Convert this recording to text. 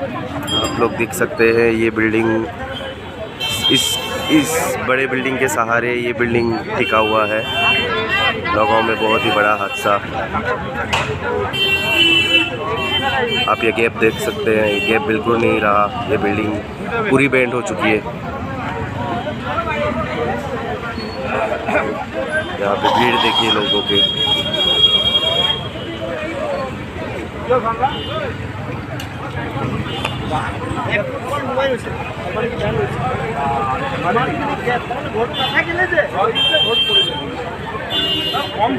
आप लोग देख सकते हैं ये बिल्डिंग, इस बड़े बिल्डिंग के सहारे ये बिल्डिंग टिका हुआ है। गाँव में बहुत ही बड़ा हादसा। आप ये गैप देख सकते हैं, ये गैप बिल्कुल नहीं रहा, ये बिल्डिंग पूरी बेंड हो चुकी है। यहाँ पे भीड़ देखिए लोगों की। কম